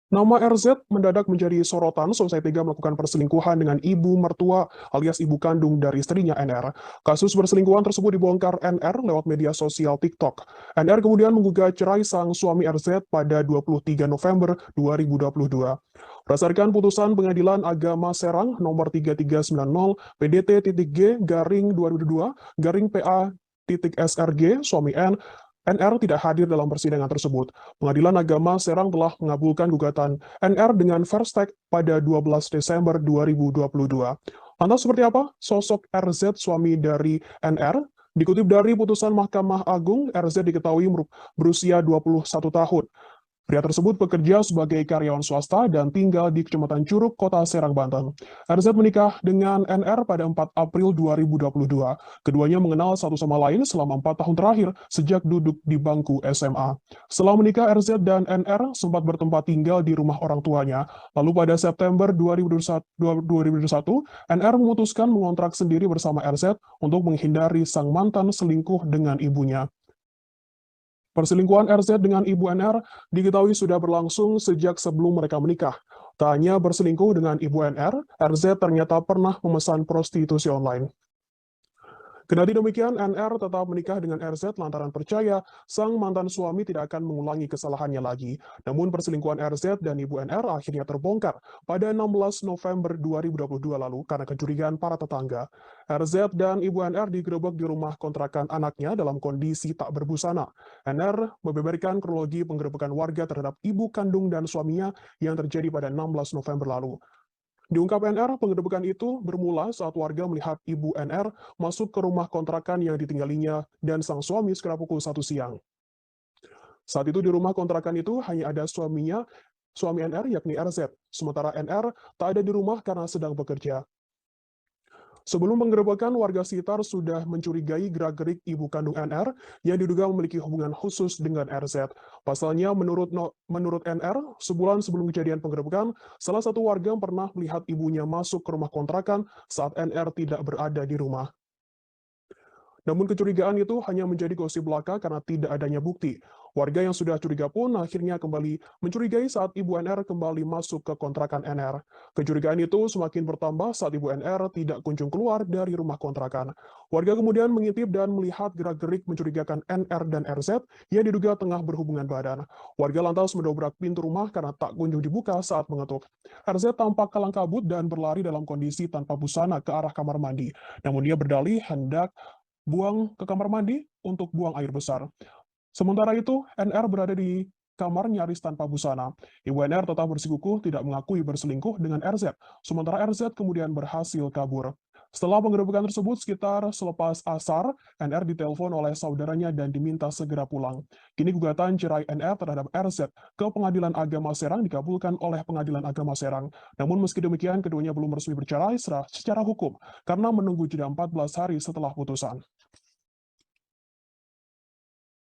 Nama RZ mendadak menjadi sorotan selesai tega melakukan perselingkuhan dengan ibu mertua alias ibu kandung dari istrinya NR. Kasus perselingkuhan tersebut dibongkar NR lewat media sosial TikTok. NR kemudian menggugat cerai sang suami RZ pada 23 November 2022. Berdasarkan putusan Pengadilan Agama Serang nomor 3390 PDT-G garing 2022 garing PA SRG suami NR tidak hadir dalam persidangan tersebut. Pengadilan Agama Serang telah mengabulkan gugatan NR dengan first take pada 12 Desember 2022. Lantas seperti apa sosok RZ suami dari NR? Dikutip dari putusan Mahkamah Agung, RZ diketahui berusia 21 tahun. Pria tersebut bekerja sebagai karyawan swasta dan tinggal di Kecamatan Curug, Kota Serang, Banten. RZ menikah dengan NR pada 4 April 2022. Keduanya mengenal satu sama lain selama 4 tahun terakhir sejak duduk di bangku SMA. Setelah menikah, RZ dan NR sempat bertempat tinggal di rumah orang tuanya. Lalu pada September 2021, NR memutuskan mengontrak sendiri bersama RZ untuk menghindari sang mantan selingkuh dengan ibunya. Perselingkuhan RZ dengan ibu NR diketahui sudah berlangsung sejak sebelum mereka menikah. Tak hanya berselingkuh dengan ibu NR, RZ ternyata pernah memesan prostitusi online. Kendati demikian, NR tetap menikah dengan RZ lantaran percaya sang mantan suami tidak akan mengulangi kesalahannya lagi. Namun perselingkuhan RZ dan ibu NR akhirnya terbongkar pada 16 November 2022 lalu karena kecurigaan para tetangga. RZ dan ibu NR digerebek di rumah kontrakan anaknya dalam kondisi tak berbusana. NR membeberkan kronologi penggerebekan warga terhadap ibu kandung dan suaminya yang terjadi pada 16 November lalu. Diungkap NR, penggerebekan itu bermula saat warga melihat ibu NR masuk ke rumah kontrakan yang ditinggalinya dan sang suami sekitar pukul 1 siang. Saat itu di rumah kontrakan itu hanya ada suami NR yakni RZ, sementara NR tak ada di rumah karena sedang bekerja. Sebelum penggerebekan, warga sekitar sudah mencurigai gerak-gerik ibu kandung NR yang diduga memiliki hubungan khusus dengan RZ. Pasalnya, menurut NR, sebulan sebelum kejadian penggerebekan, salah satu warga pernah melihat ibunya masuk ke rumah kontrakan saat NR tidak berada di rumah. Namun kecurigaan itu hanya menjadi gosip belaka karena tidak adanya bukti. Warga yang sudah curiga pun akhirnya kembali mencurigai saat Ibu NR kembali masuk ke kontrakan NR. Kecurigaan itu semakin bertambah saat Ibu NR tidak kunjung keluar dari rumah kontrakan. Warga kemudian mengintip dan melihat gerak-gerik mencurigakan NR dan RZ yang diduga tengah berhubungan badan. Warga lantas mendobrak pintu rumah karena tak kunjung dibuka saat mengetuk. RZ tampak kalang kabut dan berlari dalam kondisi tanpa busana ke arah kamar mandi. Namun dia berdalih hendak buang ke kamar mandi untuk buang air besar. Sementara itu, NR berada di kamar nyaris tanpa busana. Ibu NR tetap bersikukuh tidak mengakui berselingkuh dengan RZ, sementara RZ kemudian berhasil kabur. Setelah penggerebekan tersebut, sekitar selepas asar, NR ditelepon oleh saudaranya dan diminta segera pulang. Kini gugatan cerai NR terhadap RZ ke Pengadilan Agama Serang dikabulkan oleh Pengadilan Agama Serang. Namun meski demikian, keduanya belum resmi bercerai secara hukum karena menunggu jeda 14 hari setelah putusan.